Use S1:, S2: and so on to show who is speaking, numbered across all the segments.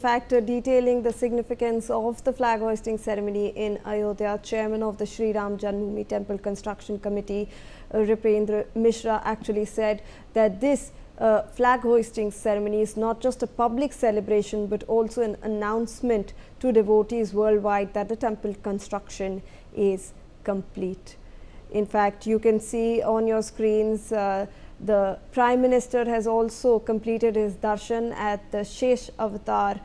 S1: fact, detailing the significance of the flag hoisting ceremony in Ayodhya, Chairman of the Sri Ram Janmabhoomi Temple Construction Committee, Ripendra Mishra, actually said that this flag hoisting ceremony is not just a public celebration but also an announcement to devotees worldwide that the temple construction is complete. In fact, you can see on your screens the Prime Minister has also completed his darshan at the Shesh Avatar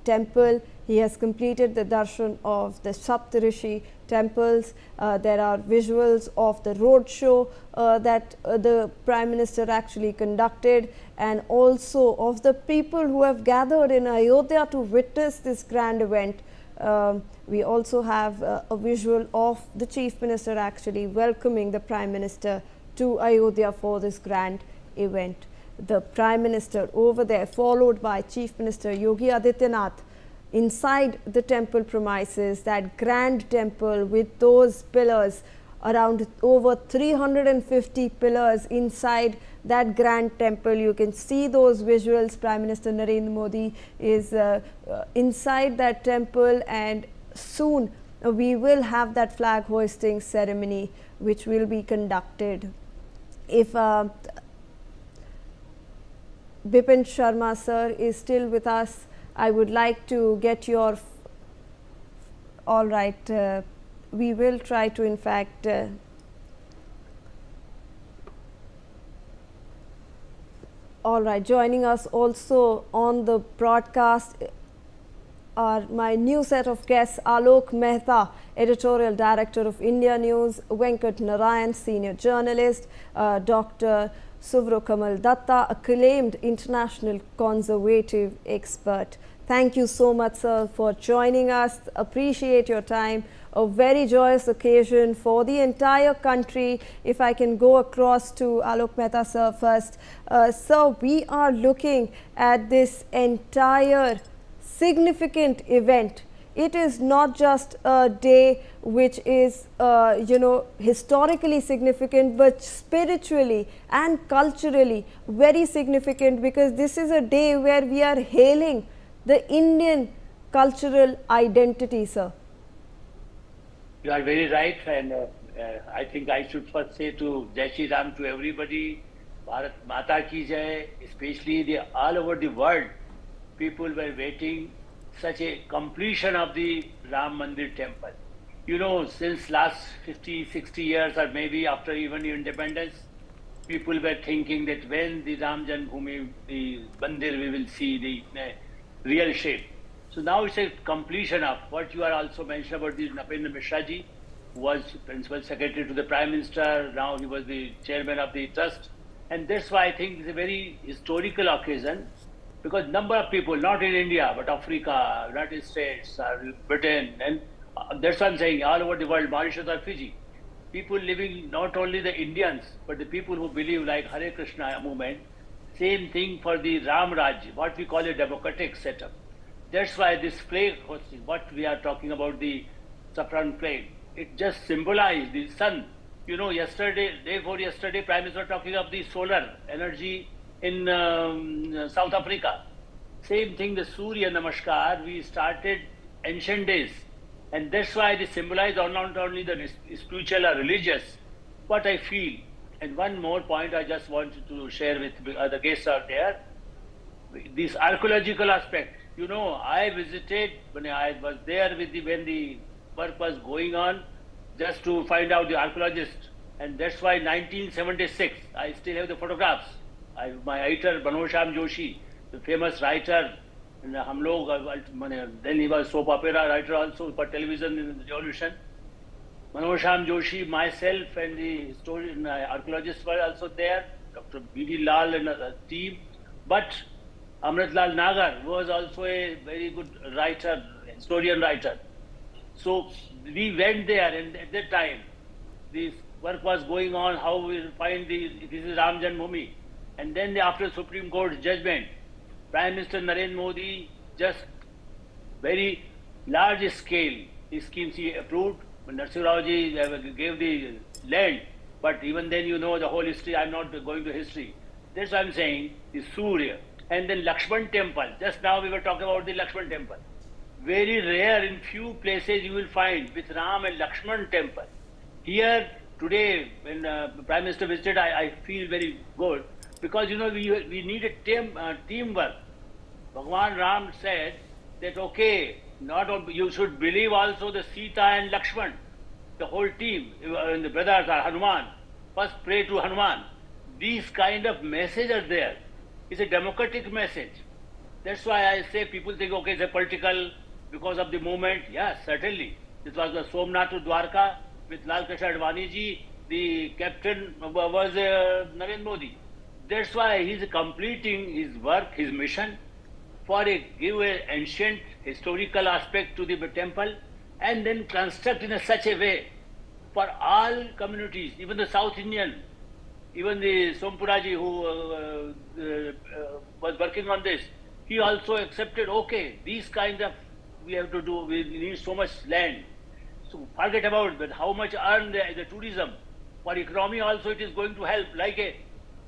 S1: temple. He has completed the darshan of the Saptarishi temples. There are visuals of the road show that the Prime Minister actually conducted, and also of the people who have gathered in Ayodhya to witness this grand event. We also have a visual of the Chief Minister actually welcoming the Prime Minister to Ayodhya for this grand event. The Prime Minister over there, followed by Chief Minister Yogi Adityanath, inside the temple premises, that grand temple with those pillars, around over 350 pillars inside that grand temple. You can see those visuals. Prime Minister Narendra Modi is inside that temple, and soon we will have that flag hoisting ceremony which will be conducted. If Bipin Sharma sir is still with us, I would like to get your all right, we will try to in fact all right, joining us also on the broadcast are my new set of guests: Alok Mehta, Editorial Director of India News; Venkat Narayan, Senior Journalist; Dr. Suvro Kamal Datta, acclaimed international conservative expert. Thank you so much, sir, for joining us. Appreciate your time. A very joyous occasion for the entire country. If I can go across to Alok Mehta, sir, first. Sir, we are looking at this entire significant event. It is not just a day which is historically significant, but spiritually and culturally very significant, because this is a day where we are hailing the Indian cultural identity, sir.
S2: You are very right, and I think I should first say to Jai Shri Ram to everybody, Bharat Mata ki Jai, especially all over the world. People were waiting such a completion of the Ram Mandir temple. You know, since last 50, 60 years, or maybe after even independence, people were thinking that when the Ram Janmabhoomi, the Mandir, we will see the real shape. So now it's a completion of what you are also mentioned about the Ripendra Mishra ji, who was Principal Secretary to the Prime Minister. Now he was the Chairman of the Trust. And that's why I think it's a very historical occasion, because number of people, not in India, but Africa, United States, Britain, and that's what I'm saying, all over the world, Mauritius or Fiji, people living, not only the Indians, but the people who believe like Hare Krishna movement, same thing for the Ram Raj, what we call a democratic setup. That's why this flag, what we are talking about, the saffron flag, it just symbolizes the sun. You know, yesterday, day before yesterday, Prime Minister talking of the solar energy in South Africa. Same thing, the Surya Namaskar, we started ancient days. And that's why they symbolize not only the spiritual or religious, what I feel. And one more point I just wanted to share with the guests out there, this archaeological aspect. You know, I visited, when I was there with when the work was going on, just to find out the archaeologist. And that's why 1976, I still have the photographs. My writer, Manoj Joshi, the famous writer, and then he was soap opera writer also for television in the Revolution. Manoj Joshi, myself, and the historian, archaeologists were also there, Dr. B.D. Lal and a team. But Amrit Lal Nagar was also a very good writer, historian writer. So we went there, and at that time, this work was going on, how we will find this is Ram Janmabhoomi. And then after Supreme Court judgment, Prime Minister Narendra Modi just very large scale schemes he approved. When Narsimha Rao ji gave the land, but even then you know the whole history, I'm not going to history. That's what I'm saying, the Surya. and then Lakshman temple. Just now we were talking about the Lakshman temple. Very rare, in few places you will find with Ram and Lakshman temple. Here today, when Prime Minister visited, I feel very good because we need a teamwork. Bhagwan Ram said that okay, you should believe also the Sita and Lakshman, the whole team, and the brothers are Hanuman. First pray to Hanuman. These kind of messages are there. It's a democratic message. That's why I say people think, okay, it's a political because of the movement. Yes, certainly. This was the Somnath to Dwarka with Lal Krishna Advani ji. The captain was Narendra Modi. That's why he's completing his work, his mission, give an ancient historical aspect to the temple and then construct in such a way for all communities, even the South Indian, even the Sompuraji who was working on this, he also accepted, okay, these kind of, we have to do, we need so much land. So forget about that, how much earn the tourism. For economy also it is going to help,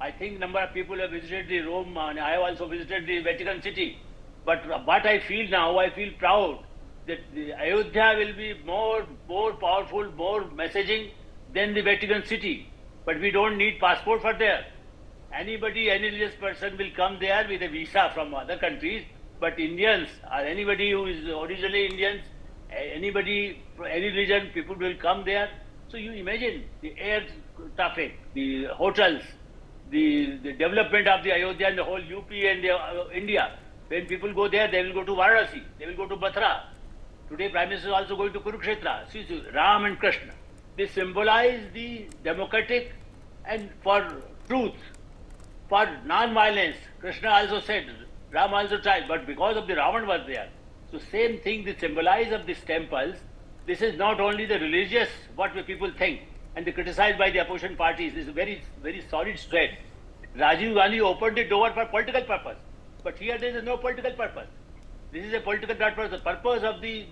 S2: I think number of people have visited the Rome, and I have also visited the Vatican City. But what I feel now, I feel proud that the Ayodhya will be more powerful, more messaging than the Vatican City. But we don't need passport for there. Anybody, any religious person will come there with a visa from other countries. But Indians or anybody who is originally Indians, anybody, any religion, people will come there. So you imagine the air traffic, the hotels, the development of the Ayodhya and the whole UP and India. When people go there, they will go to Varanasi, they will go to Mathura. Today, Prime Minister is also going to Kurukshetra. See, Ram and Krishna. They symbolize the democratic and for truth, for non-violence. Krishna also said, Ram also tried, but because of the Ravan was there. So same thing, the symbolize of these temples. This is not only the religious, what people think, and they criticized by the opposition parties. This is a very, very solid straight. Rajiv Gandhi opened the door for political purpose. But here there is no political purpose. This is a political purpose. The purpose of the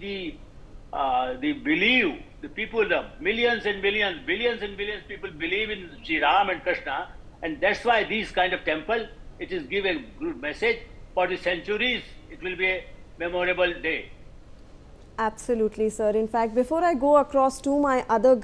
S2: belief, the people, the millions and billions people believe in Sri Ram and Krishna, and that's why these kind of temple, it is give a good message for the centuries. It will be a memorable day.
S1: Absolutely, sir. In fact, before I go across to my other